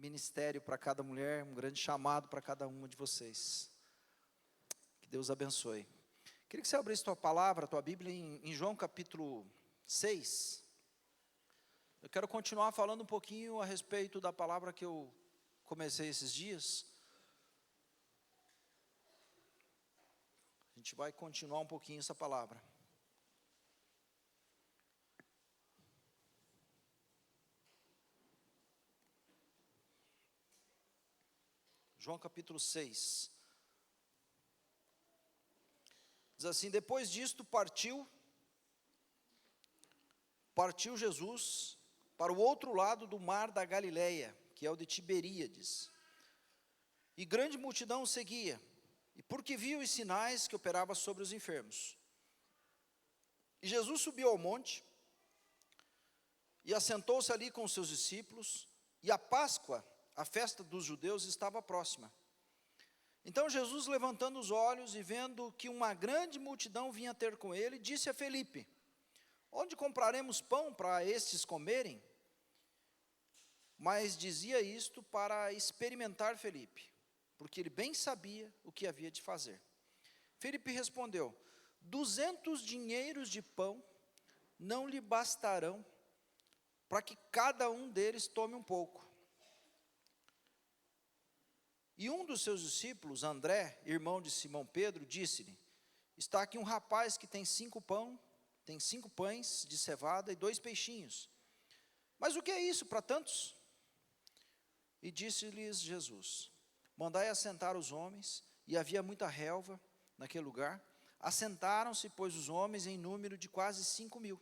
ministério para cada mulher, um grande chamado para cada uma de vocês. Que Deus abençoe. Queria que você abrisse tua palavra, tua Bíblia, em João capítulo 6. Eu quero continuar falando um pouquinho a respeito da palavra que eu comecei esses dias. A gente vai continuar um pouquinho essa palavra. João capítulo 6. Diz assim: depois disto partiu Jesus para o outro lado do mar da Galileia, que é o de Tiberíades. E grande multidão o seguia, e porque viu os sinais que operava sobre os enfermos. E Jesus subiu ao monte, e assentou-se ali com os seus discípulos, e a Páscoa, a festa dos judeus, estava próxima. Então Jesus, levantando os olhos e vendo que uma grande multidão vinha ter com ele, disse a Felipe: onde compraremos pão para estes comerem? Mas dizia isto para experimentar Felipe, porque ele bem sabia o que havia de fazer. Felipe respondeu: 200 dinheiros de pão não lhe bastarão para que cada um deles tome um pouco. E um dos seus discípulos, André, irmão de Simão Pedro, disse-lhe: está aqui um rapaz que tem 5 pães de cevada e 2 peixinhos. Mas o que é isso para tantos? E disse-lhes Jesus: mandai assentar os homens. E havia muita relva naquele lugar. Assentaram-se, pois, os homens em número de quase 5.000.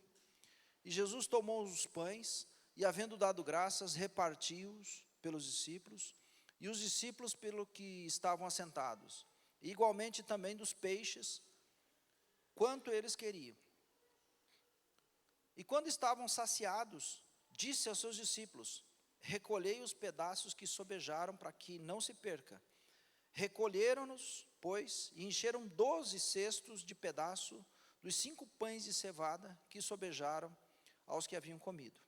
E Jesus tomou os pães, e havendo dado graças, repartiu-os pelos discípulos, e os discípulos pelo que estavam assentados, e igualmente também dos peixes, quanto eles queriam. E quando estavam saciados, disse aos seus discípulos: recolhei os pedaços que sobejaram, para que não se perca. Recolheram-nos, pois, e encheram 12 cestos de pedaço dos 5 pães de cevada que sobejaram aos que haviam comido.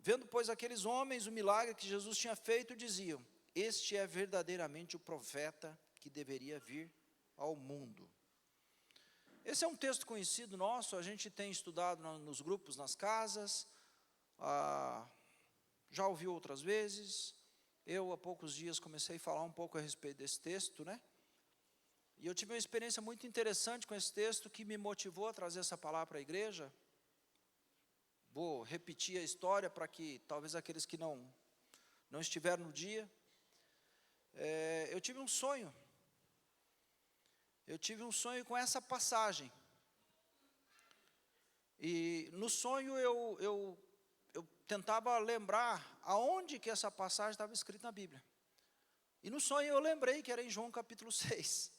Vendo, pois, aqueles homens o milagre que Jesus tinha feito, diziam: este é verdadeiramente o profeta que deveria vir ao mundo. Esse é um texto conhecido nosso, a gente tem estudado nos grupos, nas casas, já ouviu outras vezes. Eu, há poucos dias, comecei a falar um pouco a respeito desse texto, né? E eu tive uma experiência muito interessante com esse texto, que me motivou a trazer essa palavra para a igreja. Vou repetir a história para que talvez aqueles que não estiveram no dia. Eu tive um sonho. Eu tive um sonho com essa passagem. E no sonho eu tentava lembrar aonde que essa passagem estava escrita na Bíblia. E no sonho eu lembrei que era em João capítulo 6.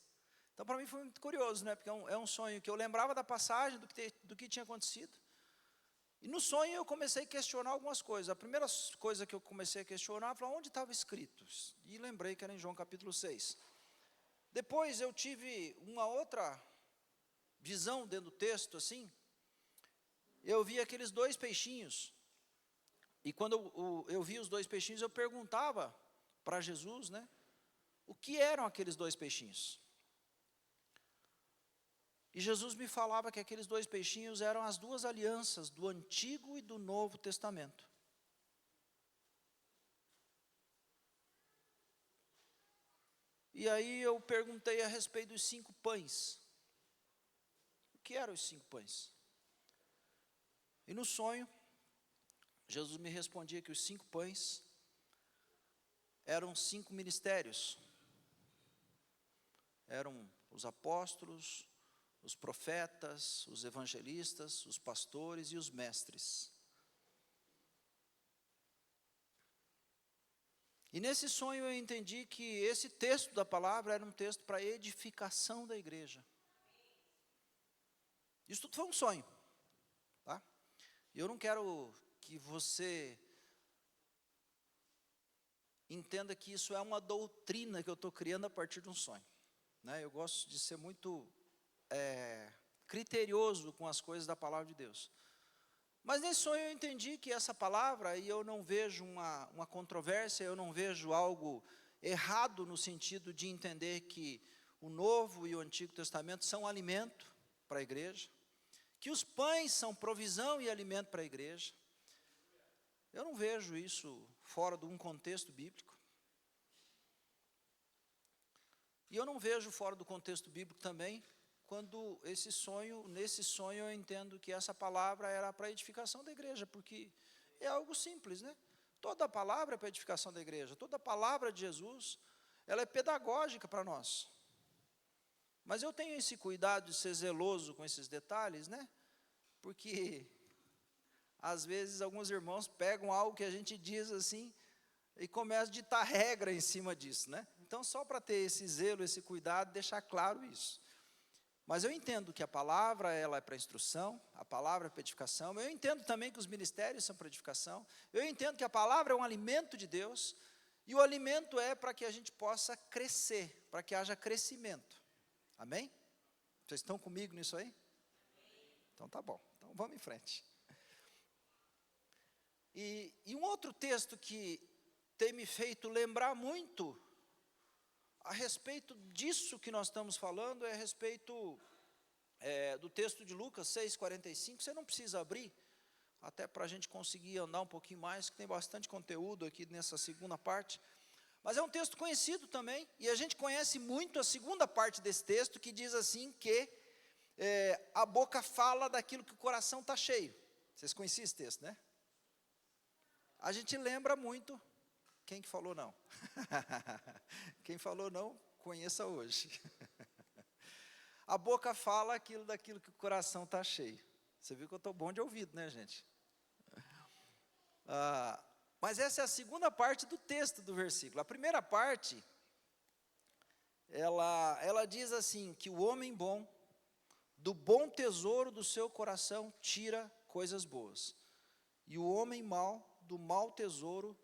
Então para mim foi muito curioso, né? Porque é um sonho que eu lembrava da passagem, do que tinha acontecido. E no sonho eu comecei a questionar algumas coisas. A primeira coisa que eu comecei a questionar foi onde estava escrito. E lembrei que era em João capítulo 6. Depois eu tive uma outra visão dentro do texto, assim. Eu vi aqueles 2 peixinhos. E quando eu vi os 2 peixinhos, eu perguntava para Jesus, né? O que eram aqueles 2 peixinhos? E Jesus me falava que aqueles 2 peixinhos eram as 2 alianças do Antigo e do Novo Testamento. E aí eu perguntei a respeito dos 5 pães. O que eram os 5 pães? E no sonho, Jesus me respondia que os 5 pães eram 5 ministérios. Eram os apóstolos, os profetas, os evangelistas, os pastores e os mestres. E nesse sonho eu entendi que esse texto da palavra era um texto para edificação da igreja. Isso tudo foi um sonho, tá? E eu não quero que você entenda que isso é uma doutrina que eu estou criando a partir de um sonho, né? Eu gosto de ser muito criterioso com as coisas da palavra de Deus. Mas nesse sonho eu entendi que essa palavra, e eu não vejo uma controvérsia, eu não vejo algo errado no sentido de entender que o Novo e o Antigo Testamento são alimento para a igreja, que os pães são provisão e alimento para a igreja. Eu não vejo isso fora de um contexto bíblico. E eu não vejo fora do contexto bíblico também, quando nesse sonho eu entendo que essa palavra era para a edificação da igreja, porque é algo simples, né? Toda palavra é para a edificação da igreja, toda palavra de Jesus, ela é pedagógica para nós. Mas eu tenho esse cuidado de ser zeloso com esses detalhes, né? Porque, às vezes, alguns irmãos pegam algo que a gente diz assim, e começam a ditar regra em cima disso, né? Então, só para ter esse zelo, esse cuidado, deixar claro isso. Mas eu entendo que a palavra, ela é para instrução, a palavra é para edificação. Eu entendo também que os ministérios são para edificação. Eu entendo que a palavra é um alimento de Deus, e o alimento é para que a gente possa crescer, para que haja crescimento. Amém? Vocês estão comigo nisso aí? Então tá bom, então vamos em frente. E um outro texto que tem me feito lembrar muito a respeito disso que nós estamos falando, é a respeito do texto de Lucas 6,45, você não precisa abrir, até para a gente conseguir andar um pouquinho mais, que tem bastante conteúdo aqui nessa segunda parte, mas é um texto conhecido também, e a gente conhece muito a segunda parte desse texto, que diz assim que a boca fala daquilo que o coração está cheio. Vocês conheciam esse texto, né? A gente lembra muito. Quem que falou não? Quem falou não, conheça hoje. A boca fala daquilo que o coração está cheio. Você viu que eu estou bom de ouvido, né, gente? Mas essa é a segunda parte do texto do versículo. A primeira parte, ela diz assim, que o homem bom, do bom tesouro do seu coração, tira coisas boas. E o homem mau, do mau tesouro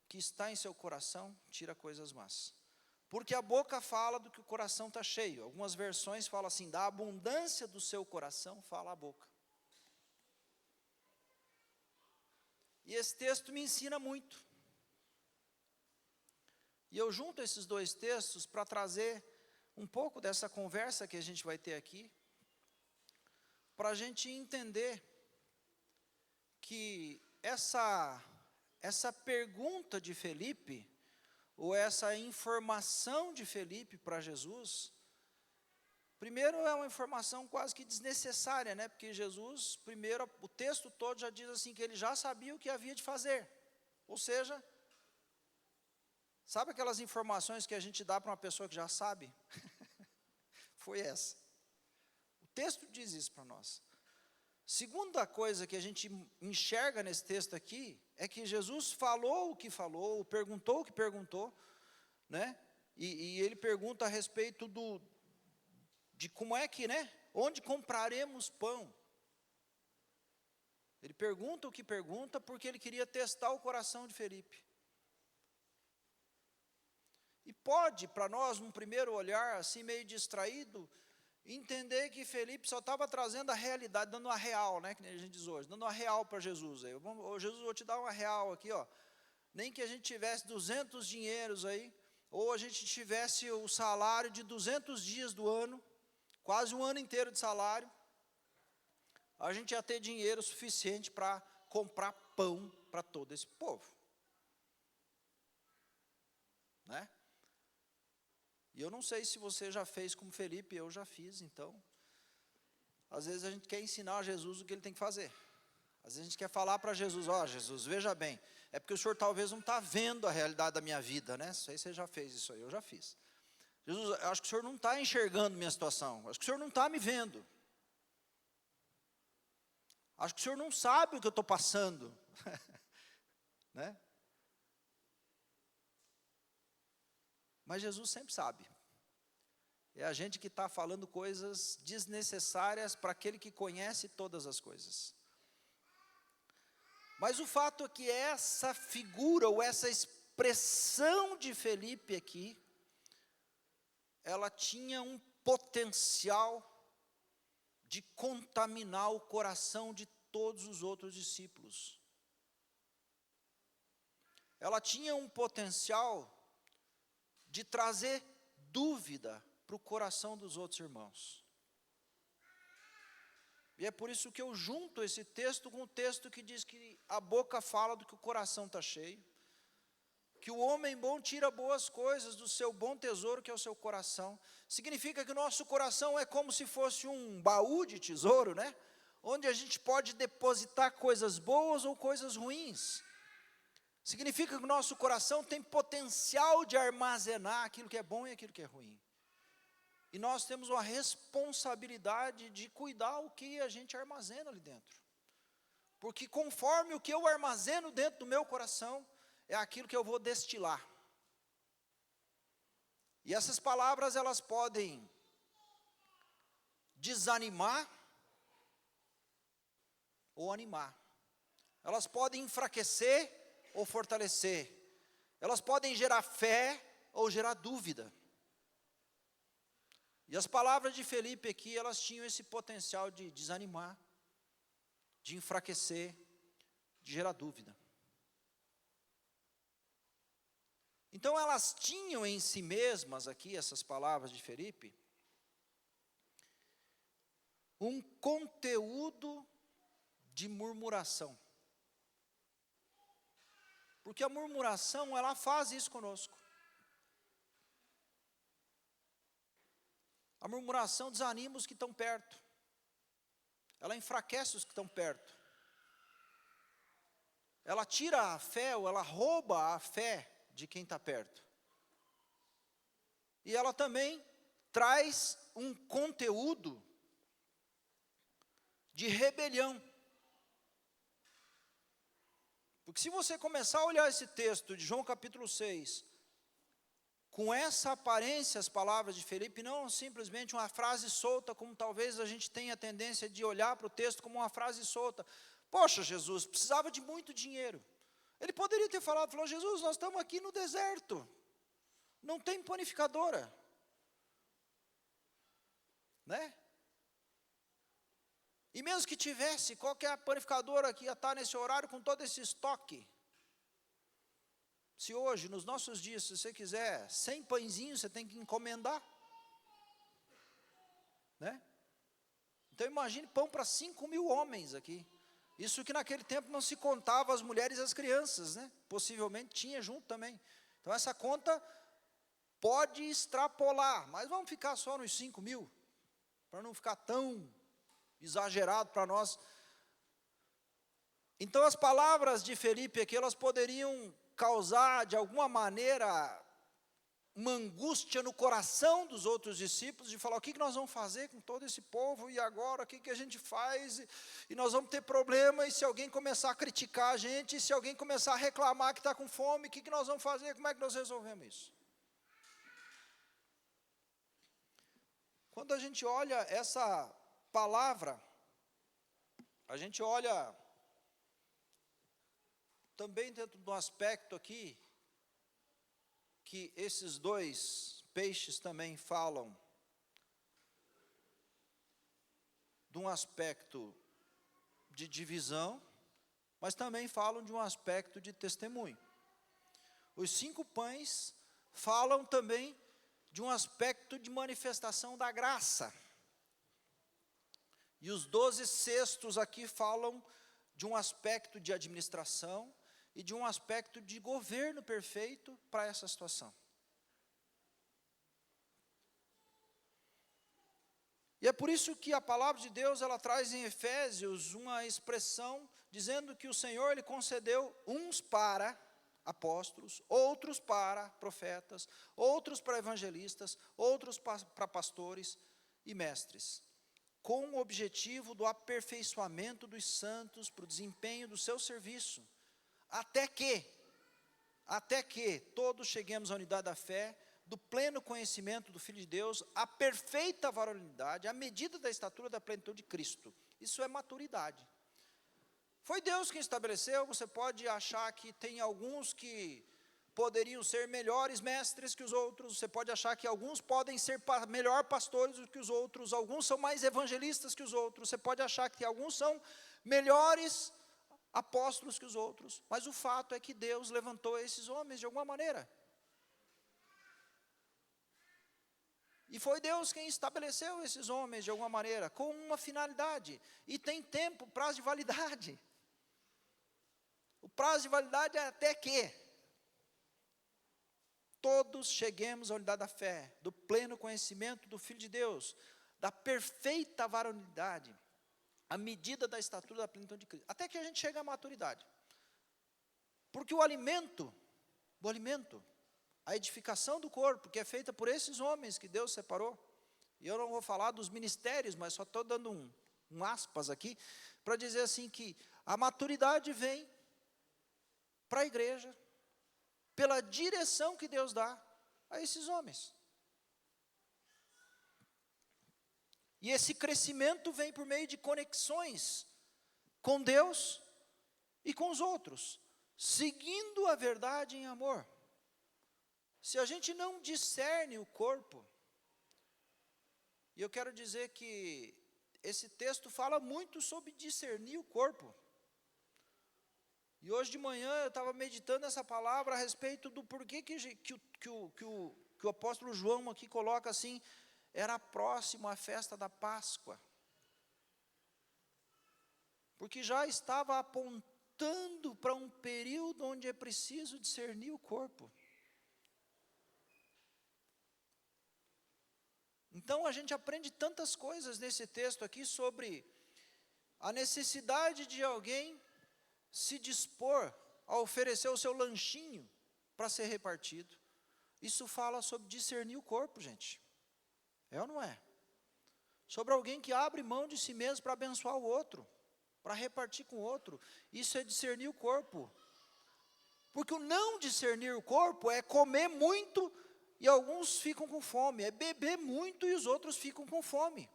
que está em seu coração, tira coisas más. Porque a boca fala do que o coração está cheio. Algumas versões falam assim, da abundância do seu coração, fala a boca. E esse texto me ensina muito. E eu junto esses dois textos para trazer um pouco dessa conversa que a gente vai ter aqui, para a gente entender que essa pergunta de Felipe, ou essa informação de Felipe para Jesus, primeiro é uma informação quase que desnecessária, né? Porque Jesus, primeiro, o texto todo já diz assim, que ele já sabia o que havia de fazer. Ou seja, sabe aquelas informações que a gente dá para uma pessoa que já sabe? Foi essa. O texto diz isso para nós. Segunda coisa que a gente enxerga nesse texto aqui, é que Jesus falou o que falou, perguntou o que perguntou, né? E ele pergunta a respeito de como é que, né? Onde compraremos pão? Ele pergunta o que pergunta, porque ele queria testar o coração de Felipe. E pode, para nós, num primeiro olhar, assim meio distraído, entender que Felipe só estava trazendo a realidade, dando uma real, né, que a gente diz hoje, dando uma real para Jesus. Aí, Jesus, vou te dar uma real aqui, ó. Nem que a gente tivesse 200 dinheiros aí, ou a gente tivesse o salário de 200 dias do ano, quase um ano inteiro de salário, a gente ia ter dinheiro suficiente para comprar pão para todo esse povo. Né? E eu não sei se você já fez como Felipe, eu já fiz, então. Às vezes a gente quer ensinar a Jesus o que ele tem que fazer. Às vezes a gente quer falar para Jesus, ó, Jesus, veja bem, é porque o senhor talvez não está vendo a realidade da minha vida, né? Isso aí você já fez, isso aí eu já fiz. Jesus, eu acho que o senhor não está enxergando minha situação, acho que o senhor não está me vendo. Acho que o senhor não sabe o que eu estou passando. Né? Mas Jesus sempre sabe. É a gente que está falando coisas desnecessárias para aquele que conhece todas as coisas. Mas o fato é que essa figura, ou essa expressão de Felipe aqui, ela tinha um potencial de contaminar o coração de todos os outros discípulos. Ela tinha um potencial de trazer dúvida para o coração dos outros irmãos. E é por isso que eu junto esse texto com o texto que diz que a boca fala do que o coração está cheio, que o homem bom tira boas coisas do seu bom tesouro, que é o seu coração. Significa que o nosso coração é como se fosse um baú de tesouro, né? Onde a gente pode depositar coisas boas ou coisas ruins. Significa que o nosso coração tem potencial de armazenar aquilo que é bom e aquilo que é ruim. E nós temos uma responsabilidade de cuidar o que a gente armazena ali dentro. Porque conforme o que eu armazeno dentro do meu coração, é aquilo que eu vou destilar. E essas palavras, elas podem desanimar ou animar. Elas podem enfraquecer ou fortalecer. Elas podem gerar fé ou gerar dúvida. E as palavras de Felipe aqui, elas tinham esse potencial de desanimar, de enfraquecer, de gerar dúvida. Então elas tinham em si mesmas aqui, essas palavras de Felipe, um conteúdo de murmuração. Porque a murmuração, ela faz isso conosco. A murmuração desanima os que estão perto. Ela enfraquece os que estão perto. Ela tira a fé, ou ela rouba a fé de quem está perto. E ela também traz um conteúdo de rebelião. Porque se você começar a olhar esse texto de João capítulo 6, com essa aparência, as palavras de Felipe, não simplesmente uma frase solta, como talvez a gente tenha a tendência de olhar para o texto como uma frase solta. Poxa, Jesus, precisava de muito dinheiro. Ele poderia ter falou, Jesus, nós estamos aqui no deserto, não tem panificadora. Né? E mesmo que tivesse, qual que é a panificadora que ia estar nesse horário com todo esse estoque? Se hoje, nos nossos dias, se você quiser 100 pãezinhos, você tem que encomendar. Né? Então imagine pão para 5.000 homens aqui. Isso que naquele tempo não se contava as mulheres e as crianças, né? Possivelmente tinha junto também. Então essa conta pode extrapolar, mas vamos ficar só nos 5.000, para não ficar tão exagerado para nós. Então as palavras de Felipe aqui, elas poderiam causar de alguma maneira uma angústia no coração dos outros discípulos, de falar, o que nós vamos fazer com todo esse povo, e agora, o que a gente faz, e nós vamos ter problema, e se alguém começar a criticar a gente, e se alguém começar a reclamar que está com fome, o que nós vamos fazer, como é que nós resolvemos isso? Quando a gente olha essa palavra, a gente olha também dentro do aspecto aqui, que esses dois peixes também falam de um aspecto de divisão, mas também falam de um aspecto de testemunho. Os 5 pães falam também de um aspecto de manifestação da graça. E os 12 cestos aqui falam de um aspecto de administração e de um aspecto de governo perfeito para essa situação. E é por isso que a palavra de Deus, ela traz em Efésios uma expressão dizendo que o Senhor, Ele concedeu uns para apóstolos, outros para profetas, outros para evangelistas, outros para pastores e mestres, com o objetivo do aperfeiçoamento dos santos para o desempenho do seu serviço, até que todos cheguemos à unidade da fé, do pleno conhecimento do Filho de Deus, à perfeita varonilidade, à medida da estatura da plenitude de Cristo. Isso é maturidade. Foi Deus quem estabeleceu. Você pode achar que tem alguns que poderiam ser melhores mestres que os outros, você pode achar que alguns podem ser melhor pastores do que os outros, alguns são mais evangelistas que os outros, você pode achar que alguns são melhores apóstolos que os outros, mas o fato é que Deus levantou esses homens de alguma maneira. E foi Deus quem estabeleceu esses homens de alguma maneira, com uma finalidade. E tem tempo, prazo de validade. O prazo de validade é até que todos cheguemos à unidade da fé, do pleno conhecimento do Filho de Deus, da perfeita varonilidade, à medida da estatura da plenitude de Cristo. Até que a gente chegue à maturidade. Porque o alimento, a edificação do corpo, que é feita por esses homens que Deus separou, e eu não vou falar dos ministérios, mas só estou dando um aspas aqui, para dizer assim que a maturidade vem para a igreja, pela direção que Deus dá a esses homens. E esse crescimento vem por meio de conexões com Deus e com os outros, seguindo a verdade em amor. Se a gente não discerne o corpo, e eu quero dizer que esse texto fala muito sobre discernir o corpo. E hoje de manhã eu estava meditando essa palavra a respeito do porquê que o apóstolo João aqui coloca assim, era próximo à festa da Páscoa. Porque já estava apontando para um período onde é preciso discernir o corpo. Então a gente aprende tantas coisas nesse texto aqui sobre a necessidade de alguém se dispor a oferecer o seu lanchinho para ser repartido. Isso fala sobre discernir o corpo, gente. É ou não é? Sobre alguém que abre mão de si mesmo para abençoar o outro, para repartir com o outro. Isso é discernir o corpo. Porque o não discernir o corpo é comer muito e alguns ficam com fome, é beber muito e os outros ficam com fome.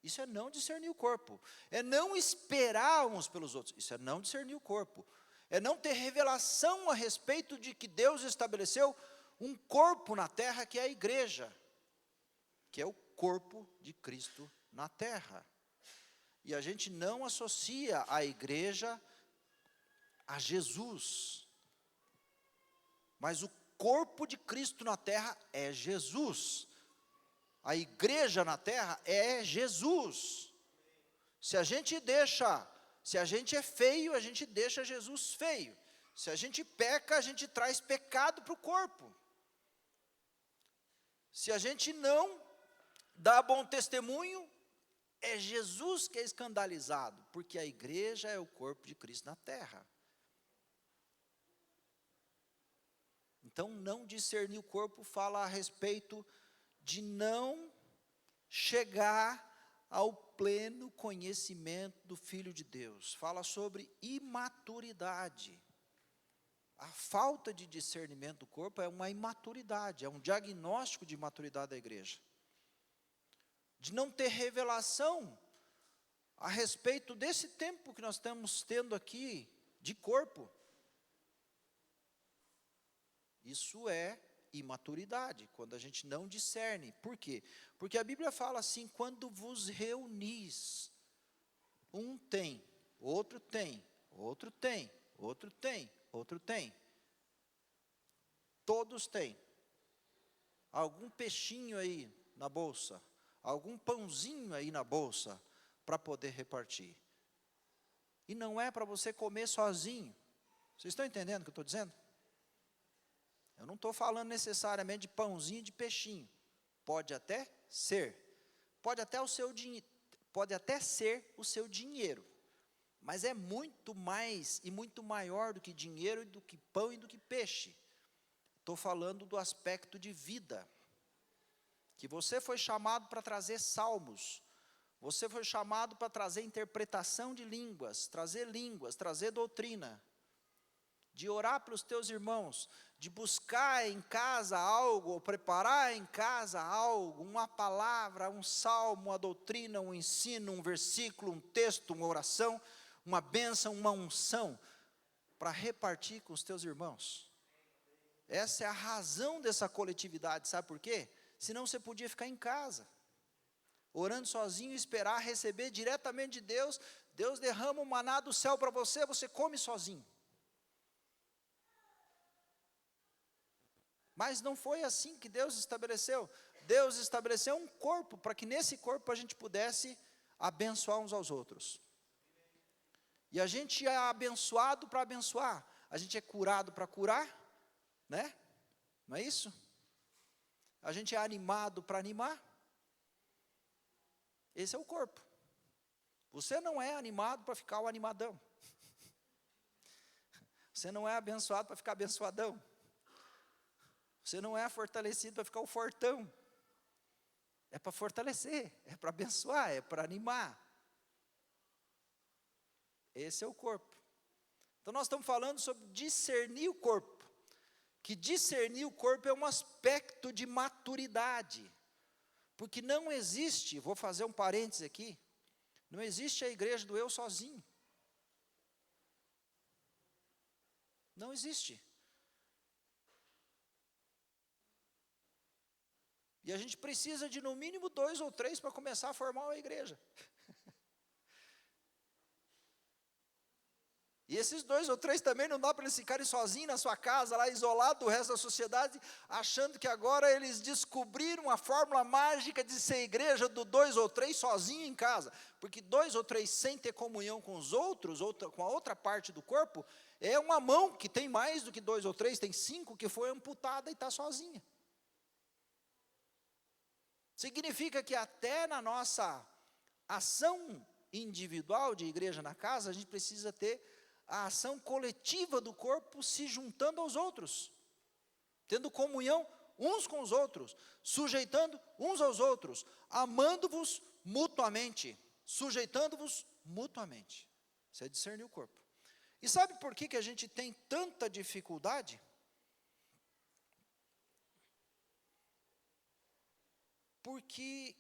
Isso é não discernir o corpo. É não esperar uns pelos outros. Isso é não discernir o corpo. É não ter revelação a respeito de que Deus estabeleceu um corpo na terra que é a igreja, que é o corpo de Cristo na terra. E a gente não associa a igreja a Jesus. Mas o corpo de Cristo na terra é Jesus. A igreja na terra é Jesus. Se a gente é feio, a gente deixa Jesus feio. Se a gente peca, a gente traz pecado para o corpo. Se a gente não dá bom testemunho, é Jesus que é escandalizado, porque a igreja é o corpo de Cristo na terra. Então, não discernir o corpo fala a respeito de não chegar ao pleno conhecimento do Filho de Deus. Fala sobre imaturidade. A falta de discernimento do corpo é uma imaturidade, é um diagnóstico de imaturidade da igreja. De não ter revelação a respeito desse tempo que nós estamos tendo aqui de corpo. Isso é imaturidade, quando a gente não discerne. Por quê? Porque a Bíblia fala assim, quando vos reunis, um tem, outro tem, outro tem, outro tem, outro tem. Todos têm. Algum peixinho aí na bolsa, algum pãozinho aí na bolsa, para poder repartir. E não é para você comer sozinho. Vocês estão entendendo o que eu estou dizendo? Eu não estou falando necessariamente de pãozinho e de peixinho. Pode até ser. Pode até ser o seu dinheiro. Mas é muito mais e muito maior do que dinheiro, do que pão e do que peixe. Estou falando do aspecto de vida. Que você foi chamado para trazer salmos. Você foi chamado para trazer interpretação de línguas, trazer doutrina. De orar pelos teus irmãos, de buscar em casa algo, ou preparar em casa algo, uma palavra, um salmo, uma doutrina, um ensino, um versículo, um texto, uma oração, uma bênção, uma unção, para repartir com os teus irmãos. Essa é a razão dessa coletividade, sabe por quê? Senão você podia ficar em casa, orando sozinho e esperar receber diretamente de Deus, Deus derrama o maná do céu para você, você come sozinho. Mas não foi assim que Deus estabeleceu. Deus estabeleceu um corpo, para que nesse corpo a gente pudesse abençoar uns aos outros. E a gente é abençoado para abençoar. A gente é curado para curar, né? Não é isso? A gente é animado para animar. Esse é o corpo. Você não é animado para ficar o animadão. Você não é abençoado para ficar abençoadão. Você não é fortalecido para ficar o fortão. É para fortalecer, é para abençoar, é para animar. Esse é o corpo. Então nós estamos falando sobre discernir o corpo. Que discernir o corpo é um aspecto de maturidade. Porque não existe, vou fazer um parênteses aqui, não existe a igreja do eu sozinho. Não existe. E a gente precisa de no mínimo 2 ou 3 para começar a formar uma igreja. E esses 2 ou 3 também não dá para eles ficarem sozinhos na sua casa, lá isolados do resto da sociedade, achando que agora eles descobriram a fórmula mágica de ser igreja do 2 ou 3 sozinho em casa. Porque 2 ou 3 sem ter comunhão com os outros, com a outra parte do corpo, é uma mão que tem mais do que 2 ou 3, tem 5 que foi amputada e está sozinha. Significa que até na nossa ação individual de igreja na casa, a gente precisa ter a ação coletiva do corpo se juntando aos outros, tendo comunhão uns com os outros, sujeitando uns aos outros, amando-vos mutuamente, sujeitando-vos mutuamente. Isso é discernir o corpo. E sabe por que a gente tem tanta dificuldade? Porque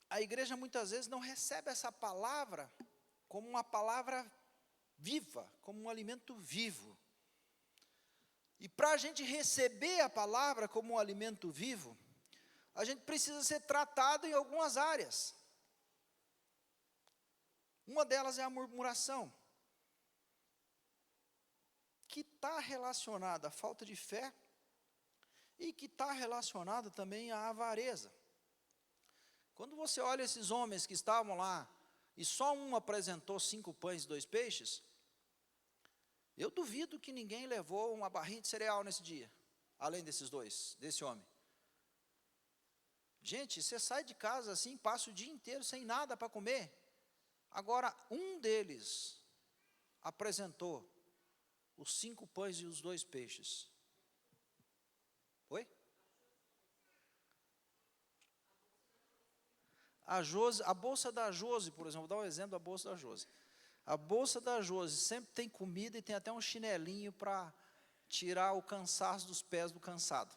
a igreja muitas vezes não recebe essa palavra como uma palavra viva, como um alimento vivo. E para a gente receber a palavra como um alimento vivo, a gente precisa ser tratado em algumas áreas. Uma delas é a murmuração, que está relacionada à falta de fé e que está relacionada também à avareza. Quando você olha esses homens que estavam lá, e só um apresentou 5 pães e 2 peixes, eu duvido que ninguém levou uma barrinha de cereal nesse dia, além desses 2, desse homem. Gente, você sai de casa assim, passa o dia inteiro sem nada para comer. Agora, um deles apresentou os 5 pães e os 2 peixes. Oi? A bolsa da Josi, por exemplo, vou dar um exemplo da bolsa da Josi. A bolsa da Josi sempre tem comida e tem até um chinelinho para tirar o cansaço dos pés do cansado.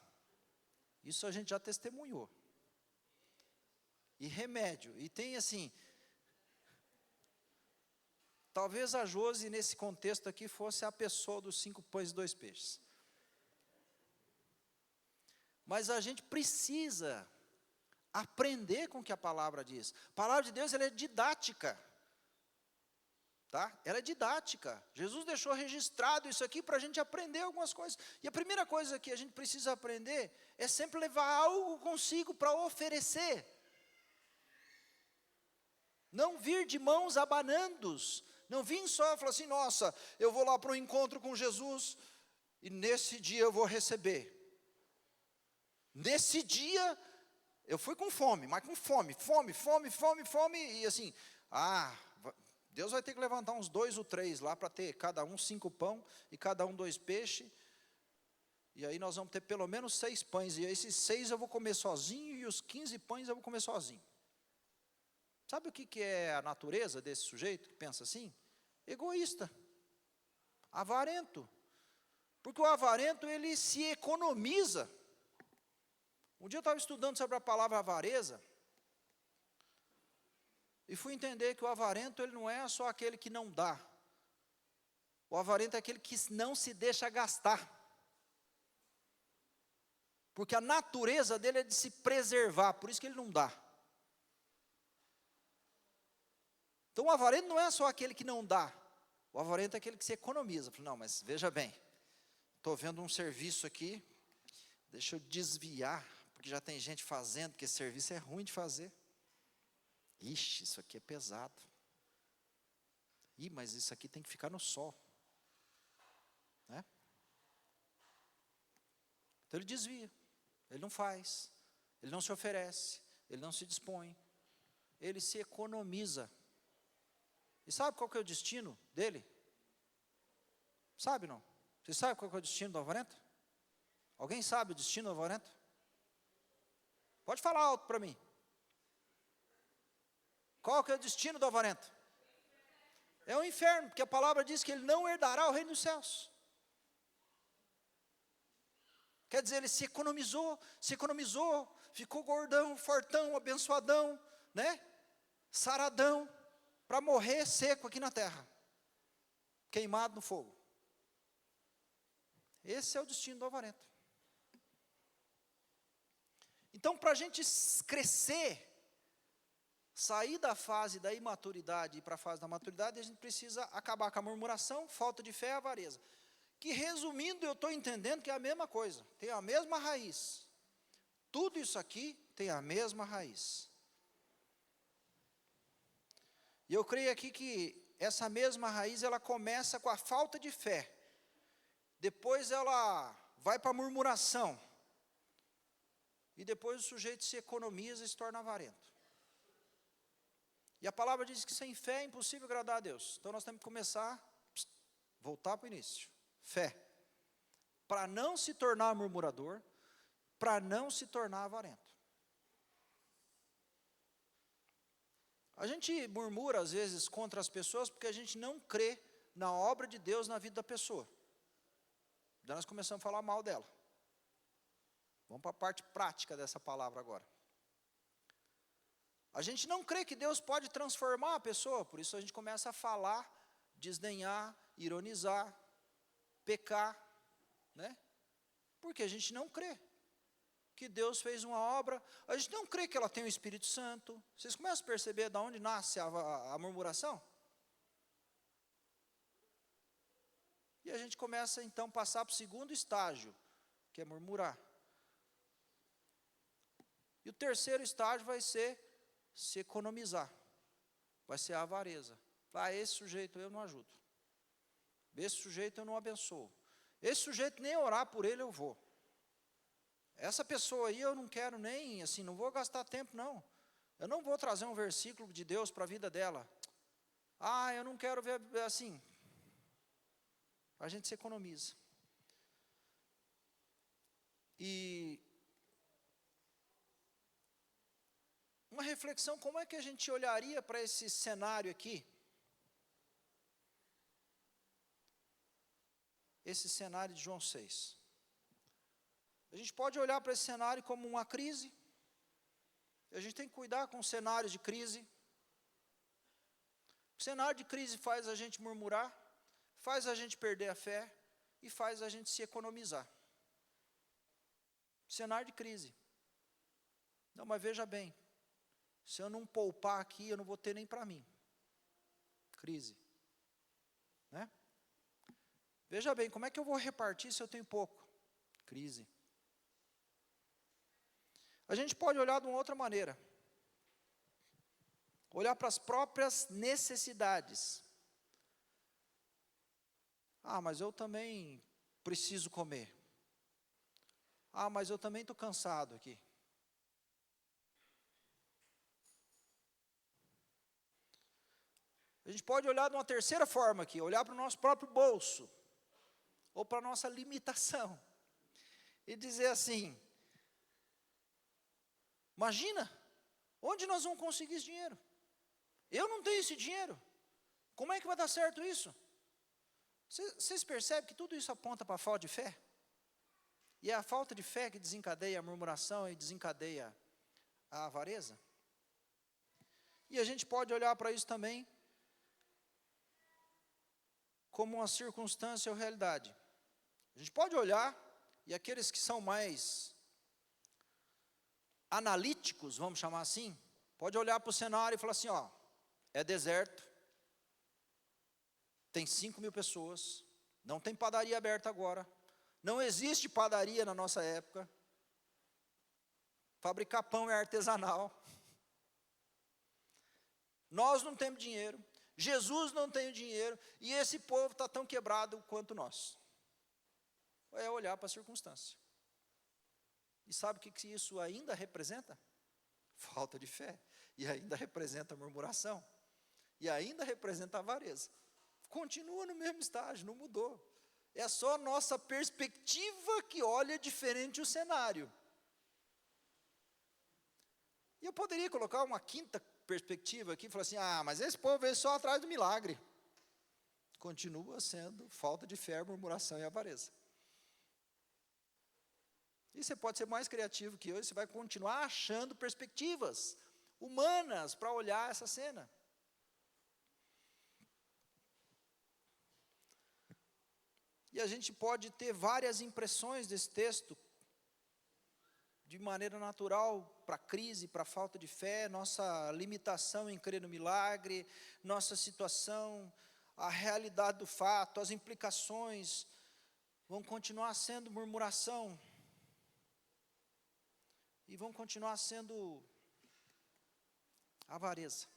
Isso a gente já testemunhou. E remédio. E tem assim, talvez a Josi nesse contexto aqui fosse a pessoa dos 5 pães e 2 peixes. Mas a gente precisa aprender com o que a palavra diz. A palavra de Deus, ela é didática. Tá? Ela é didática. Jesus deixou registrado isso aqui para a gente aprender algumas coisas. E a primeira coisa que a gente precisa aprender é sempre levar algo consigo para oferecer. Não vir de mãos abanando. Não vir só e falar assim, nossa, eu vou lá para um encontro com Jesus e nesse dia eu vou receber. Nesse dia eu fui com fome, mas com fome, e assim, Deus vai ter que levantar uns 2 ou 3 lá para ter cada um 5 pão e cada um 2 peixes. E aí nós vamos ter pelo menos 6 pães. E esses 6 eu vou comer sozinho e os 15 pães eu vou comer sozinho. Sabe o que é a natureza desse sujeito que pensa assim? Egoísta. Avarento. Porque o avarento, ele se economiza. Um dia eu estava estudando sobre a palavra avareza. E fui entender que o avarento, ele não é só aquele que não dá. O avarento é aquele que não se deixa gastar. Porque a natureza dele é de se preservar, por isso que ele não dá. Então, o avarento não é só aquele que não dá. O avarento é aquele que se economiza. Não, mas veja bem, estou vendo um serviço aqui, deixa eu desviar, porque já tem gente fazendo, porque esse serviço é ruim de fazer. Ixi, isso aqui é pesado. Ih, mas isso aqui tem que ficar no sol. Né? Então ele desvia, ele não faz, ele não se oferece, ele não se dispõe, ele se economiza. E sabe qual que é o destino dele? Sabe não? Você sabe qual que é o destino do avarento? Alguém sabe o destino do avarento? Pode falar alto para mim. Qual que é o destino do avarento? É o inferno, porque a palavra diz que ele não herdará o reino dos céus. Quer dizer, ele se economizou, ficou gordão, fortão, abençoadão, né? Saradão, para morrer seco aqui na terra, queimado no fogo. Esse é o destino do avarento. Então, para a gente crescer, sair da fase da imaturidade e ir para a fase da maturidade, a gente precisa acabar com a murmuração, falta de fé e avareza. Que, resumindo, eu estou entendendo que é a mesma coisa, tem a mesma raiz. Tudo isso aqui tem a mesma raiz. E eu creio aqui que essa mesma raiz, ela começa com a falta de fé. Depois ela vai para a murmuração. E depois o sujeito se economiza e se torna avarento. E a palavra diz que sem fé é impossível agradar a Deus. Então nós temos que começar, voltar para o início. Fé. Para não se tornar murmurador, para não se tornar avarento. A gente murmura às vezes contra as pessoas porque a gente não crê na obra de Deus na vida da pessoa. Daí nós começamos a falar mal dela. Vamos para a parte prática dessa palavra agora. A gente não crê que Deus pode transformar a pessoa, por isso a gente começa a falar, desdenhar, ironizar, pecar, né? Porque a gente não crê que Deus fez uma obra, a gente não crê que ela tem o Espírito Santo. Vocês começam a perceber de onde nasce a murmuração? E a gente começa então a passar para o segundo estágio, que é murmurar. E o terceiro estágio vai ser se economizar, vai ser a avareza. Esse sujeito eu não ajudo, esse sujeito eu não abençoo, esse sujeito nem orar por ele eu vou, essa pessoa aí eu não quero nem, assim, não vou gastar tempo não, eu não vou trazer um versículo de Deus para a vida dela, eu não quero ver, assim, a gente se economiza. E uma reflexão, como é que a gente olharia para esse cenário aqui? Esse cenário de João 6. A gente pode olhar para esse cenário como uma crise. A gente tem que cuidar com os cenários de crise. O cenário de crise faz a gente murmurar, faz a gente perder a fé e faz a gente se economizar. Cenário de crise. Não, mas veja bem, se eu não poupar aqui, eu não vou ter nem para mim. Crise. Né? Veja bem, como é que eu vou repartir se eu tenho pouco? Crise. A gente pode olhar de uma outra maneira. Olhar para as próprias necessidades. Mas eu também preciso comer. Mas eu também estou cansado aqui. A gente pode olhar de uma terceira forma aqui, olhar para o nosso próprio bolso, ou para a nossa limitação, e dizer assim, imagina, onde nós vamos conseguir esse dinheiro? Eu não tenho esse dinheiro, como é que vai dar certo isso? Vocês percebem que tudo isso aponta para a falta de fé? E é a falta de fé que desencadeia a murmuração e desencadeia a avareza? E a gente pode olhar para isso também como uma circunstância ou realidade. A gente pode olhar, e aqueles que são mais analíticos, vamos chamar assim, pode olhar para o cenário e falar assim, é deserto, tem 5.000 pessoas, não tem padaria aberta agora, não existe padaria na nossa época, fabricar pão é artesanal, nós não temos dinheiro, Jesus não tem o dinheiro, e esse povo está tão quebrado quanto nós. É olhar para a circunstância. E sabe o que isso ainda representa? Falta de fé. E ainda representa murmuração. E ainda representa avareza. Continua no mesmo estágio, não mudou. É só a nossa perspectiva que olha diferente o cenário. E eu poderia colocar uma quinta perspectiva aqui, e falar assim, mas esse povo veio só atrás do milagre. Continua sendo falta de fé, murmuração e avareza. E você pode ser mais criativo que eu, e você vai continuar achando perspectivas humanas para olhar essa cena. E a gente pode ter várias impressões desse texto, de maneira natural, para a crise, para a falta de fé, nossa limitação em crer no milagre, nossa situação, a realidade do fato, as implicações, vão continuar sendo murmuração, e vão continuar sendo avareza.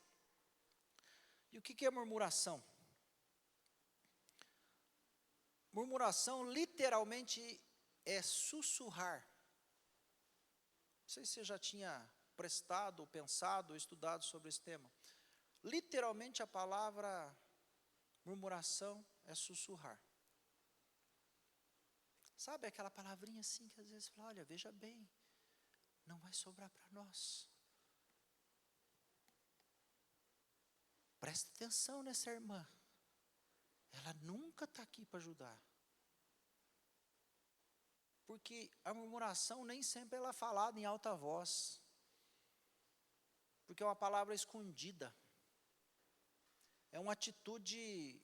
E o que é murmuração? Murmuração literalmente é sussurrar. Não sei se você já tinha prestado, pensado, ou estudado sobre esse tema. Literalmente a palavra murmuração é sussurrar. Sabe aquela palavrinha assim que às vezes fala, olha, veja bem, não vai sobrar para nós. Presta atenção nessa irmã. Ela nunca está aqui para ajudar. Porque a murmuração nem sempre ela é falada em alta voz. Porque é uma palavra escondida. É uma atitude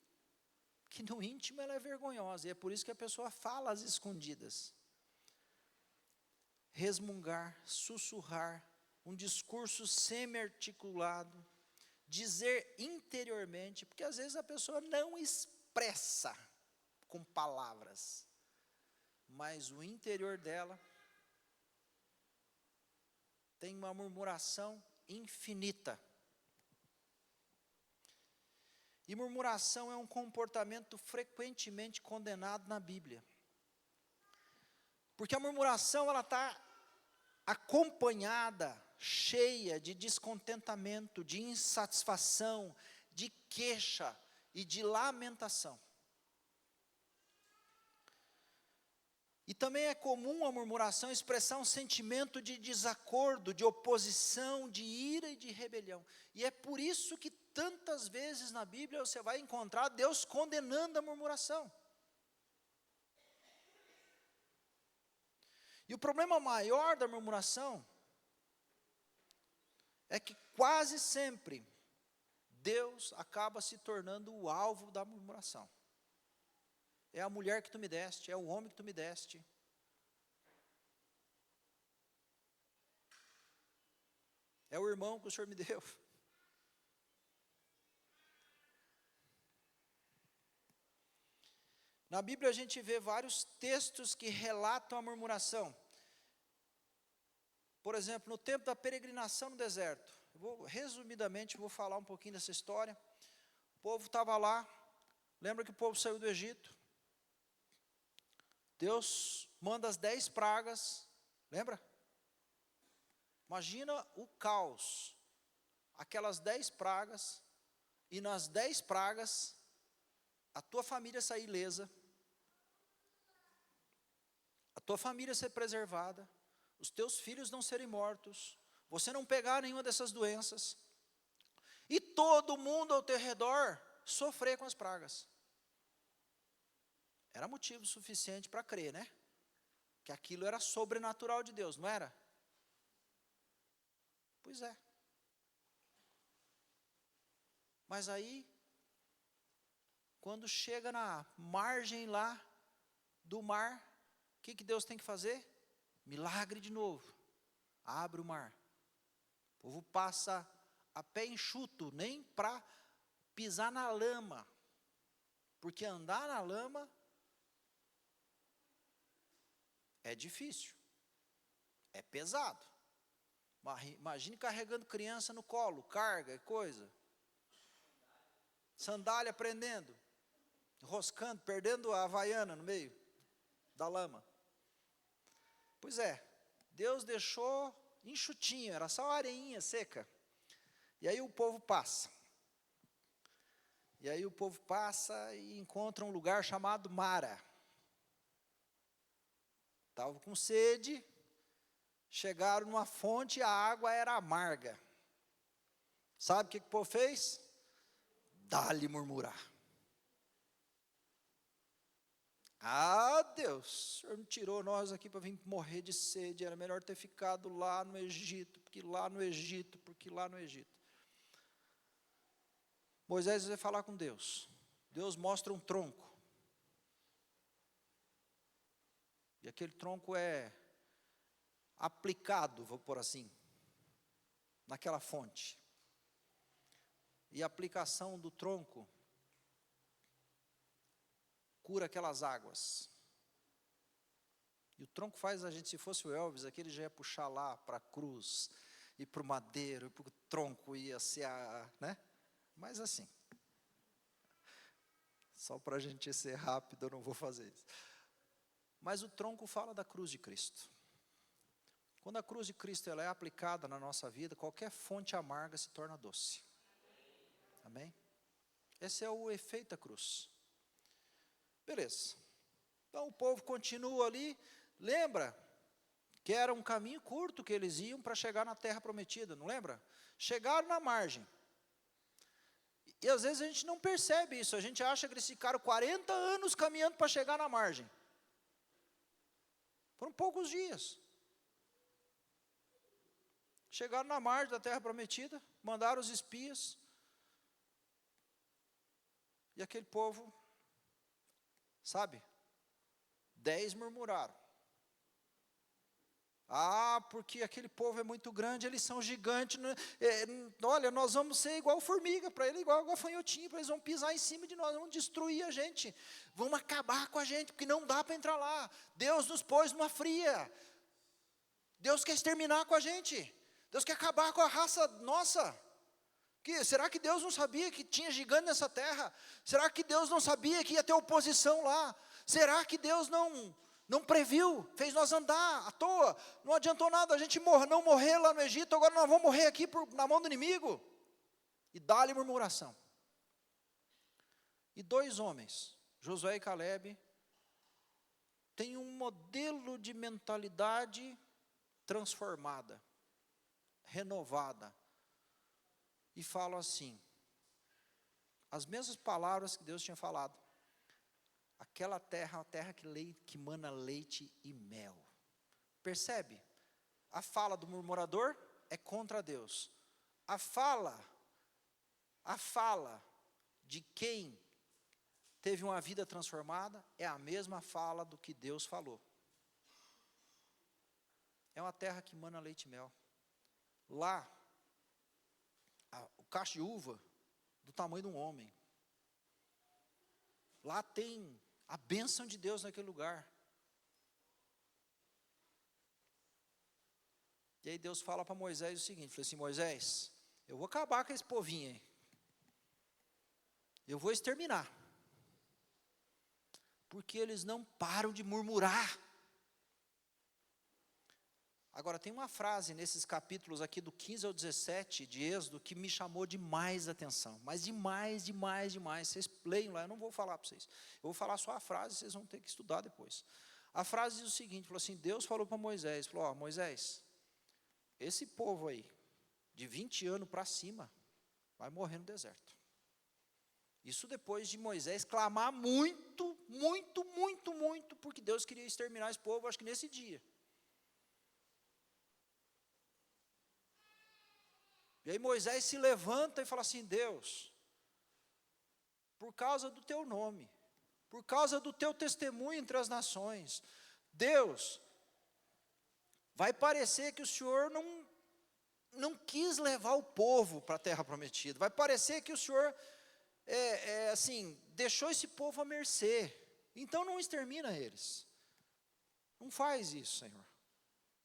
que no íntimo ela é vergonhosa. E é por isso que a pessoa fala às escondidas. Resmungar, sussurrar, um discurso semi-articulado, dizer interiormente, porque às vezes a pessoa não expressa com palavras, mas o interior dela tem uma murmuração infinita. E murmuração é um comportamento frequentemente condenado na Bíblia. Porque a murmuração ela está acompanhada, cheia de descontentamento, de insatisfação, de queixa e de lamentação. E também é comum a murmuração expressar um sentimento de desacordo, de oposição, de ira e de rebelião. E é por isso que tantas vezes na Bíblia você vai encontrar Deus condenando a murmuração. E o problema maior da murmuração é que quase sempre Deus acaba se tornando o alvo da murmuração. É a mulher que tu me deste, é o homem que tu me deste. É o irmão que o Senhor me deu. Na Bíblia a gente vê vários textos que relatam a murmuração. Por exemplo, no tempo da peregrinação no deserto. Resumidamente, vou falar um pouquinho dessa história. O povo estava lá. Lembra que o povo saiu do Egito? Deus manda as 10 pragas. Lembra? Imagina o caos. Aquelas 10 pragas. E nas 10 pragas, a tua família sair ilesa. A tua família ser preservada. Os teus filhos não serem mortos, você não pegar nenhuma dessas doenças, e todo mundo ao teu redor sofrer com as pragas. Era motivo suficiente para crer, né? Que aquilo era sobrenatural de Deus, não era? Pois é. Mas aí, quando chega na margem lá do mar, o que Deus tem que fazer? Milagre de novo. Abre o mar. O povo passa a pé enxuto, nem para pisar na lama. Porque andar na lama é difícil, é pesado. Imagine carregando criança no colo, carga e coisa. Sandália prendendo, enroscando, perdendo a havaiana no meio da lama. Pois é, Deus deixou enxutinho, era só areinha seca. E aí o povo passa. E aí o povo passa e encontra um lugar chamado Mara. Estavam com sede, chegaram numa fonte e a água era amarga. Sabe o que o povo fez? Dá-lhe murmurar. Ah, Deus, o Senhor me tirou nós aqui para vir morrer de sede, era melhor ter ficado lá no Egito, porque lá no Egito, porque lá no Egito. Moisés vai falar com Deus. Deus mostra um tronco. E aquele tronco é aplicado, vou pôr assim, naquela fonte. E a aplicação do tronco cura aquelas águas. E o tronco faz a gente, se fosse o Elvis, aqui ele já ia puxar lá para a cruz, e para o madeiro, e para o tronco ia ser né? Mas assim, só para a gente ser rápido, eu não vou fazer isso. Mas o tronco fala da cruz de Cristo. Quando a cruz de Cristo ela é aplicada na nossa vida, qualquer fonte amarga se torna doce. Amém? Esse é o efeito da cruz. Beleza. Então o povo continua ali. Lembra que era um caminho curto que eles iam para chegar na terra prometida, não lembra? Chegaram na margem. E às vezes a gente não percebe isso. A gente acha que eles ficaram 40 anos caminhando para chegar na margem. Foram poucos dias. Chegaram na margem da terra prometida, mandaram os espias. E aquele povo, sabe, 10 murmuraram. Ah, porque aquele povo é muito grande, eles são gigantes. Olha, nós vamos ser igual formiga para ele, igual gafanhotinho, eles vão pisar em cima de nós, vão destruir a gente, vão acabar com a gente, porque não dá para entrar lá. Deus nos pôs numa fria. Deus quer exterminar com a gente. Deus quer acabar com a raça nossa. Será que Deus não sabia que tinha gigante nessa terra? Será que Deus não sabia que ia ter oposição lá? Será que Deus não previu, fez nós andar à toa? Não adiantou nada a gente não morrer lá no Egito, agora nós vamos morrer aqui na mão do inimigo. E dá-lhe murmuração. E 2 homens, Josué e Calebe, têm um modelo de mentalidade transformada, renovada. E falam assim, as mesmas palavras que Deus tinha falado. Aquela terra é uma terra que mana leite e mel. Percebe? A fala do murmurador é contra Deus. A fala de quem teve uma vida transformada é a mesma fala do que Deus falou. É uma terra que mana leite e mel. Lá, o cacho de uva do tamanho de um homem. Lá tem a bênção de Deus naquele lugar. E aí Deus fala para Moisés o seguinte, falou assim, Moisés, eu vou acabar com esse povinho aí. Eu vou exterminar. Porque eles não param de murmurar. Agora, tem uma frase nesses capítulos aqui do 15 ao 17 de Êxodo que me chamou demais a atenção. Mas demais. Vocês leiam lá, eu não vou falar para vocês. Eu vou falar só a frase, vocês vão ter que estudar depois. A frase diz o seguinte, falou assim, Deus falou para Moisés, falou, Moisés, esse povo aí, de 20 anos para cima, vai morrer no deserto. Isso depois de Moisés clamar muito, porque Deus queria exterminar esse povo, acho que nesse dia. E aí Moisés se levanta e fala assim, Deus, por causa do teu nome, por causa do teu testemunho entre as nações, Deus, vai parecer que o Senhor não quis levar o povo para a terra prometida. Vai parecer que o Senhor, deixou esse povo à mercê. Então não extermina eles. Não faz isso, Senhor.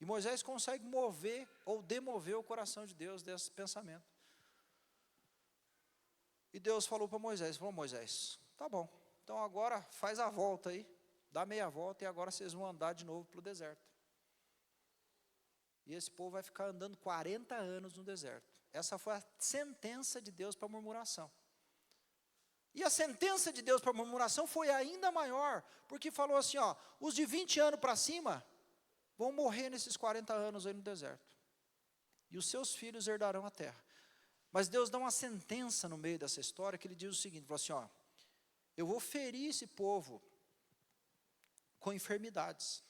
E Moisés consegue mover ou demover o coração de Deus desse pensamento. E Deus falou para Moisés, Moisés, tá bom, então agora faz a volta aí, dá meia volta e agora vocês vão andar de novo para o deserto. E esse povo vai ficar andando 40 anos no deserto. Essa foi a sentença de Deus para a murmuração. E a sentença de Deus para a murmuração foi ainda maior, porque falou assim, os de 20 anos para cima vão morrer nesses 40 anos aí no deserto. E os seus filhos herdarão a terra. Mas Deus dá uma sentença no meio dessa história, que ele diz o seguinte, falou assim, eu vou ferir esse povo com enfermidades.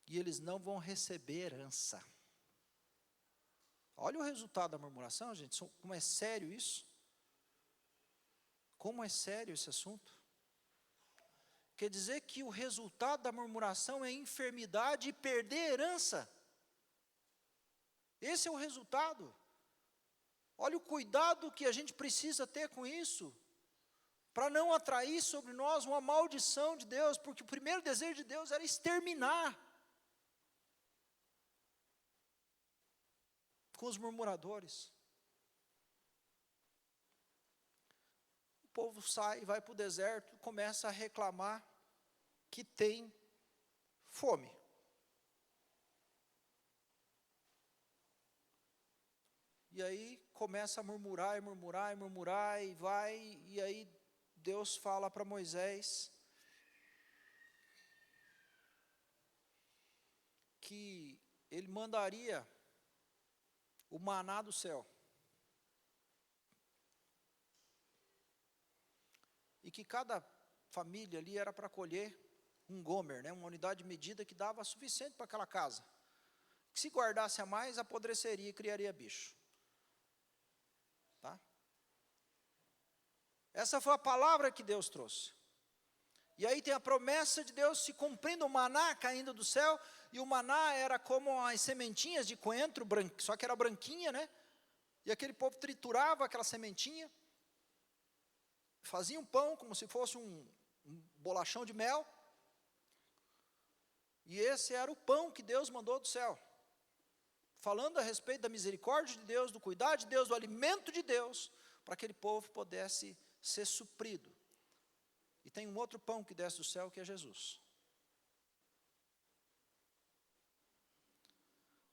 E eles não vão receber herança. Olha o resultado da murmuração, gente, como é sério isso. Como é sério esse assunto? Quer dizer que o resultado da murmuração é enfermidade e perder herança. Esse é o resultado. Olha o cuidado que a gente precisa ter com isso, para não atrair sobre nós uma maldição de Deus, porque o primeiro desejo de Deus era exterminar com os murmuradores. O povo sai, vai para o deserto, começa a reclamar que tem fome. E aí começa a murmurar, e murmurar, e murmurar, e vai, e aí Deus fala para Moisés que ele mandaria o maná do céu. E que cada família ali era para colher um gomer, uma unidade de medida que dava suficiente para aquela casa. Que se guardasse a mais, apodreceria e criaria bicho. Tá? Essa foi a palavra que Deus trouxe. E aí tem a promessa de Deus se cumprindo, o maná caindo do céu, e o maná era como as sementinhas de coentro, só que era branquinha, E aquele povo triturava aquela sementinha, fazia um pão como se fosse um bolachão de mel, e esse era o pão que Deus mandou do céu, falando a respeito da misericórdia de Deus, do cuidado de Deus, do alimento de Deus, para que aquele povo pudesse ser suprido. E tem um outro pão que desce do céu, que é Jesus.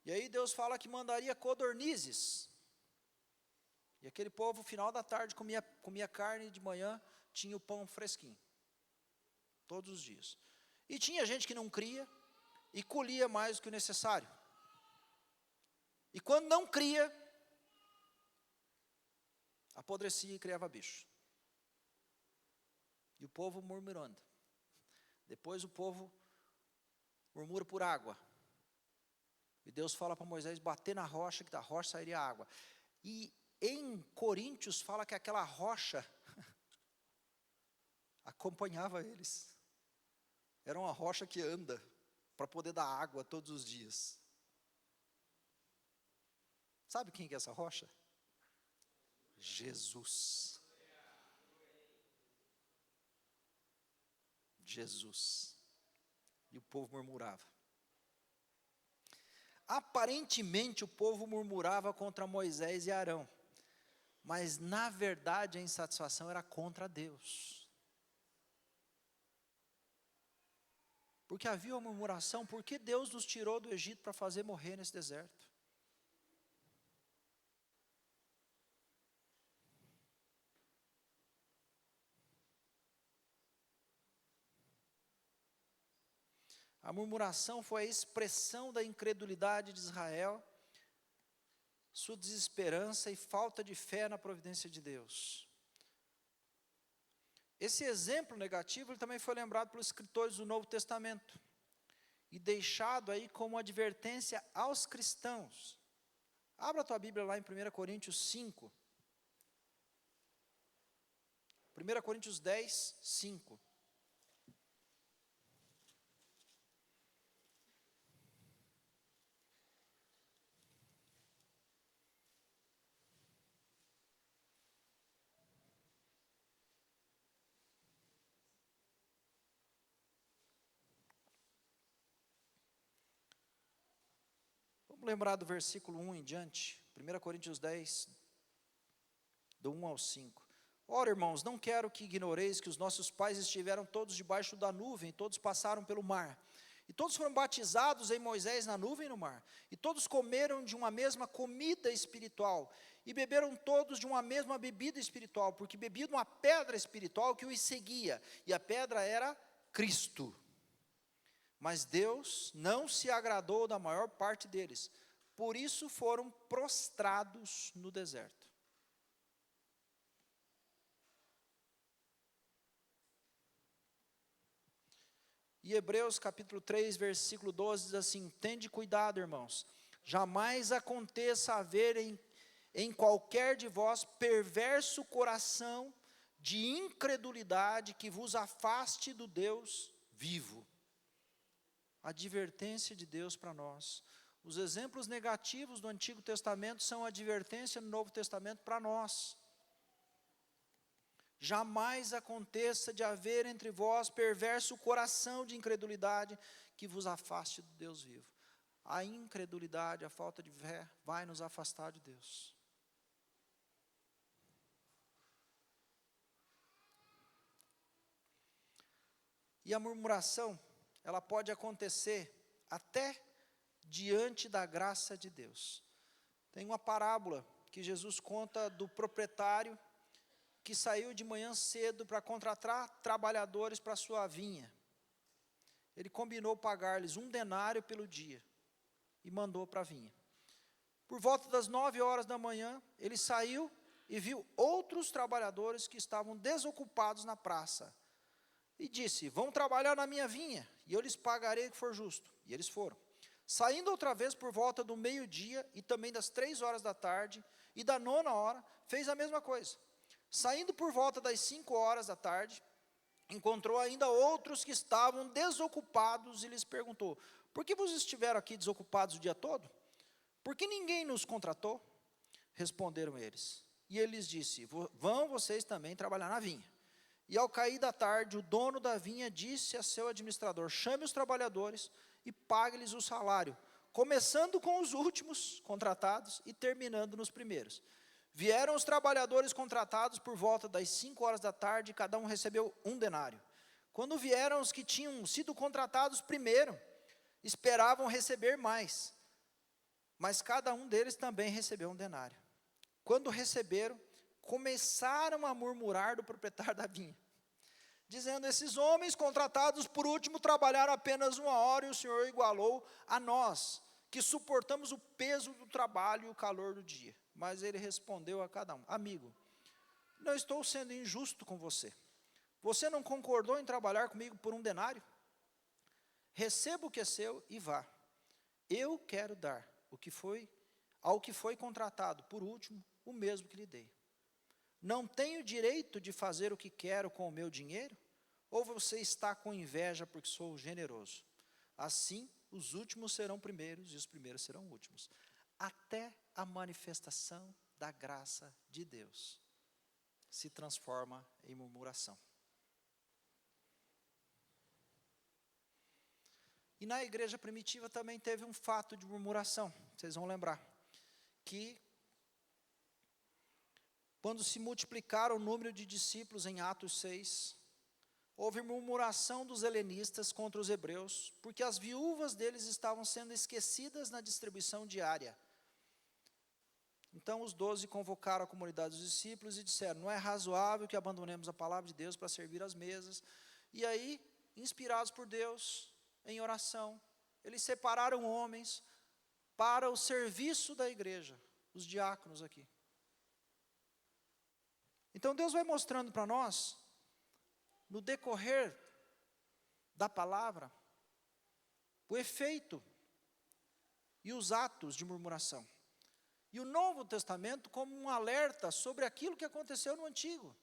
E aí Deus fala que mandaria codornizes. E aquele povo, final da tarde, comia carne, de manhã tinha o pão fresquinho. Todos os dias. E tinha gente que não cria e colhia mais do que o necessário. E quando não cria, apodrecia e criava bicho. E o povo murmurando. Depois o povo murmura por água. E Deus fala para Moisés bater na rocha, que da rocha sairia água. E em Coríntios fala que aquela rocha acompanhava eles. Era uma rocha que anda para poder dar água todos os dias. Sabe quem que é essa rocha? Jesus. Jesus. E o povo murmurava. Aparentemente o povo murmurava contra Moisés e Arão, mas na verdade a insatisfação era contra Deus. Porque havia uma murmuração, por que Deus nos tirou do Egito para fazer morrer nesse deserto? A murmuração foi a expressão da incredulidade de Israel, sua desesperança e falta de fé na providência de Deus. Esse exemplo negativo ele também foi lembrado pelos escritores do Novo Testamento e deixado aí como advertência aos cristãos. Abra a tua Bíblia lá em 1 Coríntios 5. 1 Coríntios 10, 5. Vamos lembrar do versículo 1 em diante, 1 Coríntios 10, do 1 ao 5. Ora, irmãos, não quero que ignoreis que os nossos pais estiveram todos debaixo da nuvem, todos passaram pelo mar. E todos foram batizados em Moisés na nuvem e no mar. E todos comeram de uma mesma comida espiritual. E beberam todos de uma mesma bebida espiritual, porque bebiam uma pedra espiritual que os seguia. E a pedra era Cristo. Mas Deus não se agradou da maior parte deles. Por isso foram prostrados no deserto. E Hebreus capítulo 3, versículo 12 diz assim: tende cuidado, irmãos, jamais aconteça haver em qualquer de vós perverso coração de incredulidade que vos afaste do Deus vivo. Advertência de Deus para nós. Os exemplos negativos do Antigo Testamento são advertência no Novo Testamento para nós. Jamais aconteça de haver entre vós perverso coração de incredulidade que vos afaste do Deus vivo. A incredulidade, a falta de fé, vai nos afastar de Deus. E a murmuração, ela pode acontecer até diante da graça de Deus. Tem uma parábola que Jesus conta do proprietário que saiu de manhã cedo para contratar trabalhadores para a sua vinha. Ele combinou pagar-lhes 1 denário pelo dia e mandou para a vinha. Por volta das 9 horas da manhã, ele saiu e viu outros trabalhadores que estavam desocupados na praça. E disse: vão trabalhar na minha vinha, e eu lhes pagarei o que for justo. E eles foram. Saindo outra vez por volta do meio-dia, e também das 3 horas da tarde, e da 9ª hora, fez a mesma coisa. Saindo por volta das 5 horas da tarde, encontrou ainda outros que estavam desocupados, e lhes perguntou: por que vos estiveram aqui desocupados o dia todo? Por que ninguém nos contratou? Responderam eles. E ele lhes disse: vão vocês também trabalhar na vinha. E ao cair da tarde, o dono da vinha disse a seu administrador: chame os trabalhadores e pague-lhes o salário, começando com os últimos contratados e terminando nos primeiros. Vieram os trabalhadores contratados por volta das 5 horas da tarde, e cada um recebeu 1 denário. Quando vieram os que tinham sido contratados primeiro, esperavam receber mais, mas cada um deles também recebeu 1 denário. Quando receberam, começaram a murmurar do proprietário da vinha, dizendo: esses homens contratados por último trabalharam apenas 1 hora, e o Senhor igualou a nós, que suportamos o peso do trabalho e o calor do dia. Mas ele respondeu a cada um: amigo, não estou sendo injusto com você. Você não concordou em trabalhar comigo por 1 denário? Receba o que é seu e vá. Eu quero dar ao que foi contratado por último o mesmo que lhe dei. Não tenho direito de fazer o que quero com o meu dinheiro? Ou você está com inveja porque sou generoso? Assim, os últimos serão primeiros e os primeiros serão últimos. Até a manifestação da graça de Deus se transforma em murmuração. E na igreja primitiva também teve um fato de murmuração. Vocês vão lembrar que quando se multiplicaram o número de discípulos em Atos 6, houve murmuração dos helenistas contra os hebreus, porque as viúvas deles estavam sendo esquecidas na distribuição diária. Então os 12 convocaram a comunidade dos discípulos e disseram: não é razoável que abandonemos a palavra de Deus para servir às mesas. E aí, inspirados por Deus, em oração, eles separaram homens para o serviço da igreja, os diáconos aqui. Então Deus vai mostrando para nós, no decorrer da palavra, o efeito e os atos de murmuração. E o Novo Testamento como um alerta sobre aquilo que aconteceu no Antigo,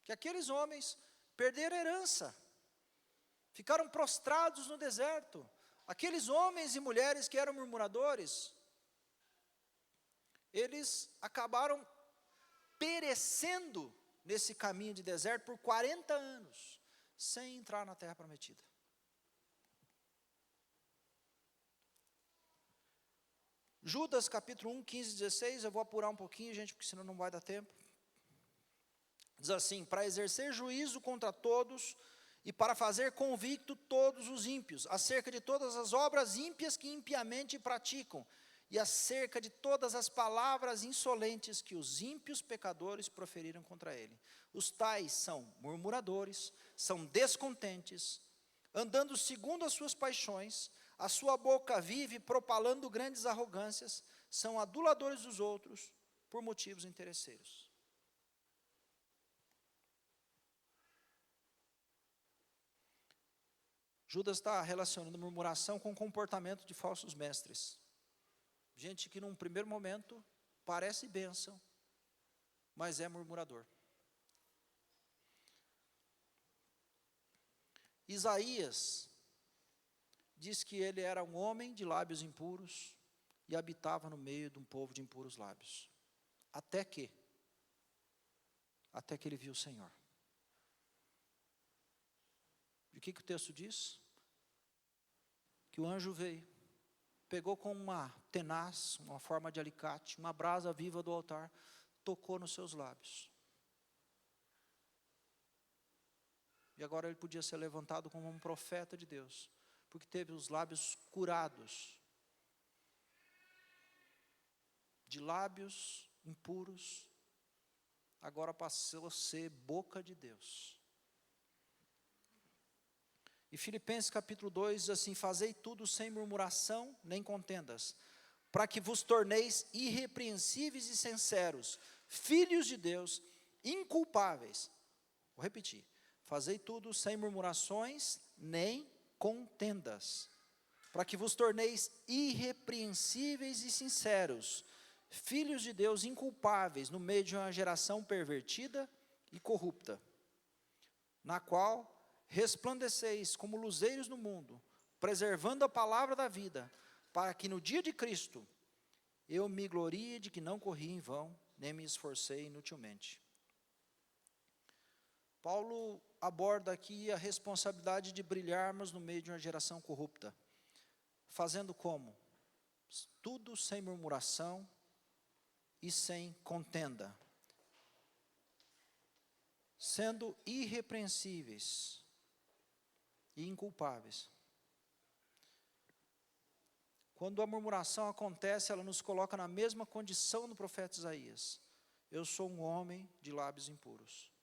que aqueles homens perderam a herança, ficaram prostrados no deserto. Aqueles homens e mulheres que eram murmuradores, eles acabaram perecendo nesse caminho de deserto por 40 anos, sem entrar na terra prometida. Judas capítulo 1, 15 e 16, eu vou apurar um pouquinho, gente, porque senão não vai dar tempo. Diz assim: para exercer juízo contra todos e para fazer convicto todos os ímpios, acerca de todas as obras ímpias que impiamente praticam, e acerca de todas as palavras insolentes que os ímpios pecadores proferiram contra ele. Os tais são murmuradores, são descontentes, andando segundo as suas paixões, a sua boca vive propalando grandes arrogâncias, são aduladores dos outros por motivos interesseiros. Judas está relacionando murmuração com o comportamento de falsos mestres. Gente que num primeiro momento parece bênção, mas é murmurador. Isaías diz que ele era um homem de lábios impuros e habitava no meio de um povo de impuros lábios. Até que ele viu o Senhor. E o que o texto diz? Que o anjo veio, pegou com uma tenaz, uma forma de alicate, uma brasa viva do altar, tocou nos seus lábios. E agora ele podia ser levantado como um profeta de Deus, porque teve os lábios curados, de lábios impuros, agora passou a ser boca de Deus. E Filipenses capítulo 2 diz assim: fazei tudo sem murmuração nem contendas, para que vos torneis irrepreensíveis e sinceros, filhos de Deus, inculpáveis. Vou repetir: fazei tudo sem murmurações nem contendas, para que vos torneis irrepreensíveis e sinceros, filhos de Deus inculpáveis, no meio de uma geração pervertida e corrupta, na qual resplandeceis como luzeiros no mundo, preservando a palavra da vida, para que no dia de Cristo eu me glorie de que não corri em vão, nem me esforcei inutilmente. Paulo aborda aqui a responsabilidade de brilharmos no meio de uma geração corrupta, fazendo como? Tudo sem murmuração e sem contenda, sendo irrepreensíveis e inculpáveis. Quando a murmuração acontece, ela nos coloca na mesma condição do profeta Isaías: eu sou um homem de lábios impuros.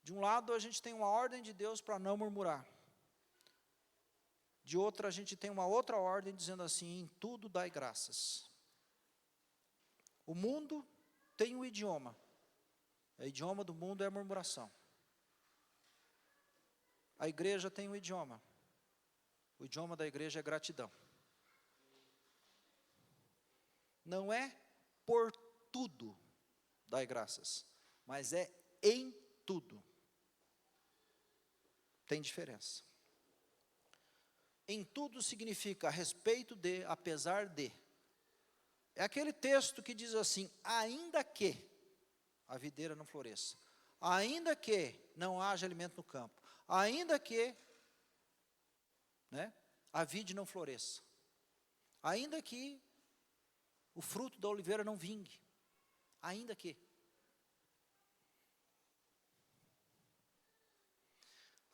De um lado a gente tem uma ordem de Deus para não murmurar, de outra a gente tem uma outra ordem dizendo assim: em tudo dai graças. O mundo tem um idioma, o idioma do mundo é a murmuração. A igreja tem um idioma, o idioma da igreja é gratidão. Não é por tudo dai graças, mas é em tudo. Tem diferença. Em tudo significa a respeito de, apesar de. É aquele texto que diz assim: ainda que a videira não floresça, ainda que não haja alimento no campo, ainda que a vide não floresça, ainda que o fruto da oliveira não vingue, ainda que.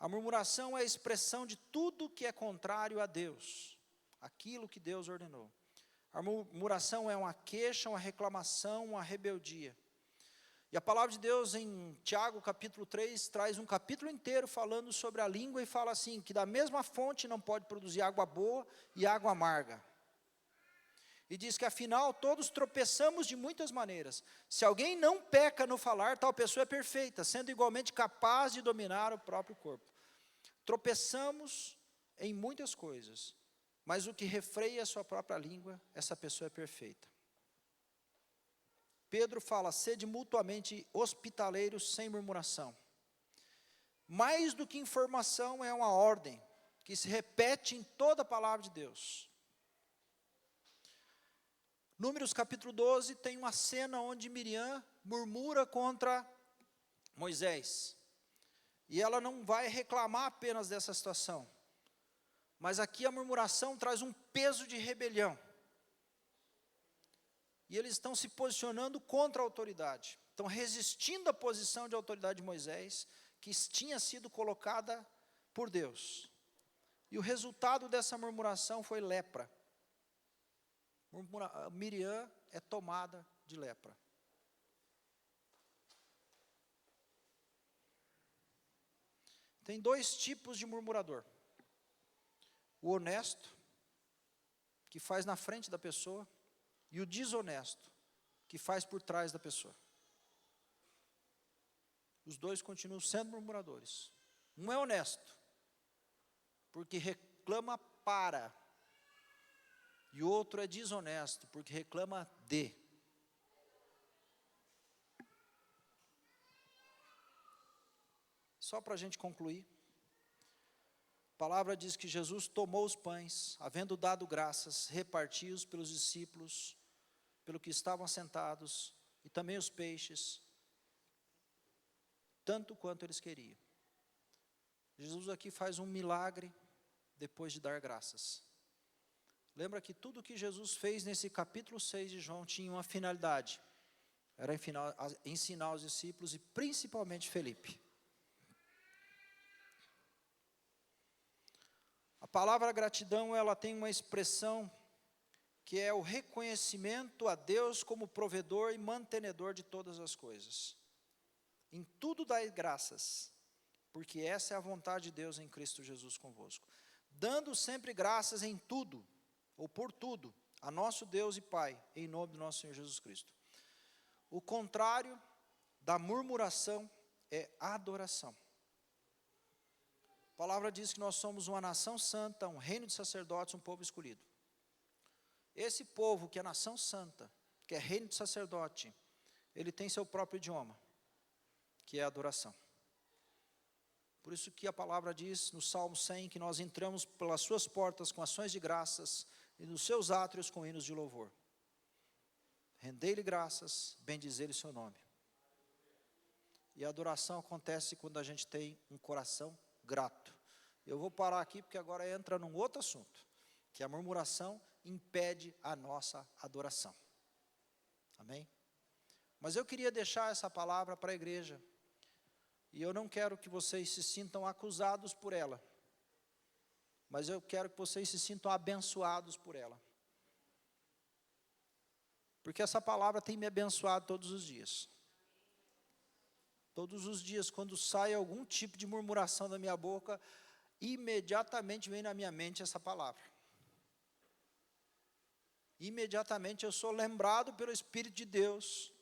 A murmuração é a expressão de tudo que é contrário a Deus, aquilo que Deus ordenou. A murmuração é uma queixa, uma reclamação, uma rebeldia. E a palavra de Deus em Tiago capítulo 3, traz um capítulo inteiro falando sobre a língua e fala assim, que da mesma fonte não pode produzir água boa e água amarga. E diz que afinal todos tropeçamos de muitas maneiras. Se alguém não peca no falar, tal pessoa é perfeita, sendo igualmente capaz de dominar o próprio corpo. Tropeçamos em muitas coisas, mas o que refreia a sua própria língua, essa pessoa é perfeita. Pedro fala: sede mutuamente hospitaleiros sem murmuração. Mais do que informação, é uma ordem que se repete em toda a palavra de Deus. Números capítulo 12 tem uma cena onde Miriam murmura contra Moisés. E ela não vai reclamar apenas dessa situação, mas aqui a murmuração traz um peso de rebelião. e eles estão se posicionando contra a autoridade. Estão resistindo à posição de autoridade de Moisés, que tinha sido colocada por Deus. E o resultado dessa murmuração foi lepra. Miriam é tomada de lepra. Tem dois tipos de murmurador. O honesto, que faz na frente da pessoa, e o desonesto, que faz por trás da pessoa. Os dois continuam sendo murmuradores. Um é honesto, porque reclama para. E o outro é desonesto, porque reclama de. Só para a gente concluir. A palavra diz que Jesus tomou os pães, havendo dado graças, repartiu-os pelos discípulos, pelo que estavam assentados, e também os peixes, tanto quanto eles queriam. Jesus aqui faz um milagre depois de dar graças. Lembra que tudo que Jesus fez nesse capítulo 6 de João tinha uma finalidade. Era ensinar os discípulos e principalmente Felipe. A palavra gratidão, ela tem uma expressão que é o reconhecimento a Deus como provedor e mantenedor de todas as coisas. Em tudo dai graças, porque essa é a vontade de Deus em Cristo Jesus convosco. Dando sempre graças em tudo, ou por tudo, a nosso Deus e Pai, em nome do nosso Senhor Jesus Cristo. O contrário da murmuração é adoração. A palavra diz que nós somos uma nação santa, um reino de sacerdotes, um povo escolhido. Esse povo que é nação santa, que é reino de sacerdote, ele tem seu próprio idioma, que é a adoração. Por isso que a palavra diz no Salmo 100, que nós entramos pelas suas portas com ações de graças, e nos seus átrios com hinos de louvor. Rendei-lhe graças, bendizer-lhe seu nome. E a adoração acontece quando a gente tem um coração grato. Eu vou parar aqui porque agora entra num outro assunto, que a murmuração impede a nossa adoração. Amém? Mas eu queria deixar essa palavra para a igreja, e eu não quero que vocês se sintam acusados por ela, mas eu quero que vocês se sintam abençoados por ela. Porque essa palavra tem me abençoado todos os dias. Todos os dias, quando sai algum tipo de murmuração da minha boca, imediatamente vem na minha mente essa palavra. Imediatamente eu sou lembrado pelo Espírito de Deus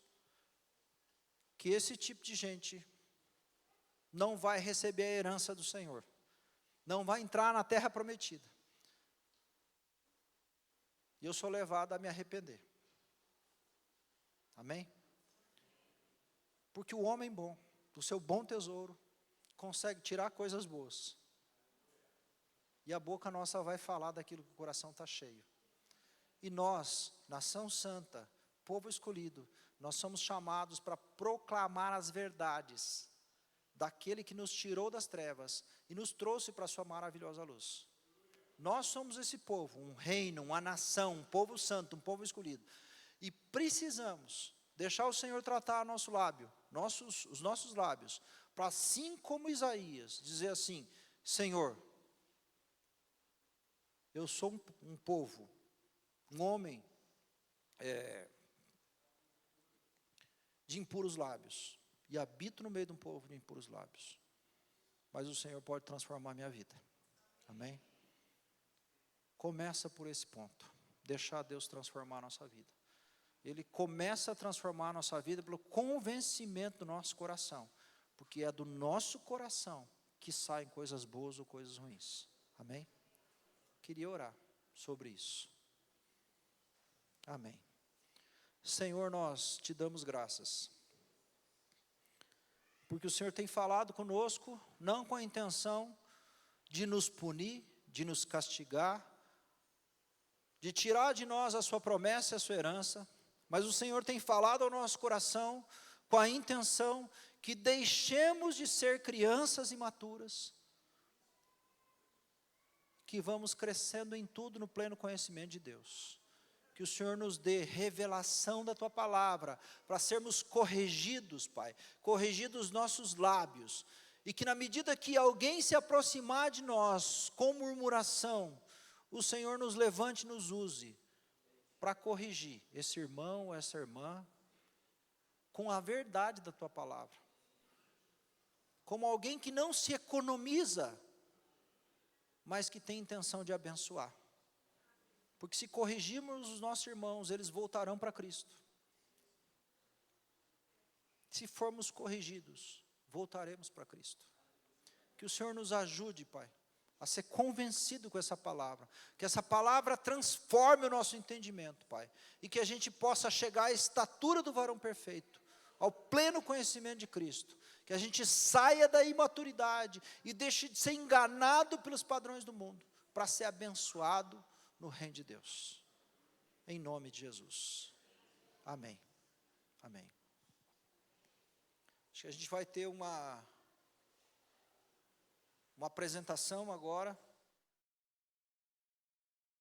que esse tipo de gente não vai receber a herança do Senhor, não vai entrar na terra prometida. E eu sou levado a me arrepender. Amém? Porque o homem bom, do seu bom tesouro, consegue tirar coisas boas. E a boca nossa vai falar daquilo que o coração está cheio. E nós, nação santa, povo escolhido, nós somos chamados para proclamar as verdades daquele que nos tirou das trevas e nos trouxe para a sua maravilhosa luz. Nós somos esse povo, um reino, uma nação, um povo santo, um povo escolhido. E precisamos deixar o Senhor tratar nosso lábio, os nossos lábios, para assim como Isaías, dizer assim: Senhor, eu sou um povo, um homem de impuros lábios, e habito no meio de um povo de impuros lábios, mas o Senhor pode transformar a minha vida. Amém? Começa por esse ponto, deixar Deus transformar a nossa vida. Ele começa a transformar a nossa vida pelo convencimento do nosso coração, porque é do nosso coração que saem coisas boas ou coisas ruins. Amém? Queria orar sobre isso. Amém. Senhor, nós te damos graças, porque o Senhor tem falado conosco, não com a intenção de nos punir, de nos castigar, de tirar de nós a sua promessa e a sua herança, mas o Senhor tem falado ao nosso coração com a intenção que deixemos de ser crianças imaturas, que vamos crescendo em tudo no pleno conhecimento de Deus, que o Senhor nos dê revelação da Tua palavra, para sermos corrigidos, Pai, corrigidos os nossos lábios, e que na medida que alguém se aproximar de nós com murmuração, o Senhor nos levante e nos use para corrigir esse irmão ou essa irmã com a verdade da Tua palavra. Como alguém que não se economiza, mas que tem intenção de abençoar. Porque se corrigirmos os nossos irmãos, eles voltarão para Cristo. Se formos corrigidos, voltaremos para Cristo. Que o Senhor nos ajude, Pai, a ser convencido com essa palavra. Que essa palavra transforme o nosso entendimento, Pai. E que a gente possa chegar à estatura do varão perfeito, ao pleno conhecimento de Cristo. Que a gente saia da imaturidade e deixe de ser enganado pelos padrões do mundo, para ser abençoado no reino de Deus. Em nome de Jesus. Amém. Amém. Acho que a gente vai ter uma apresentação agora.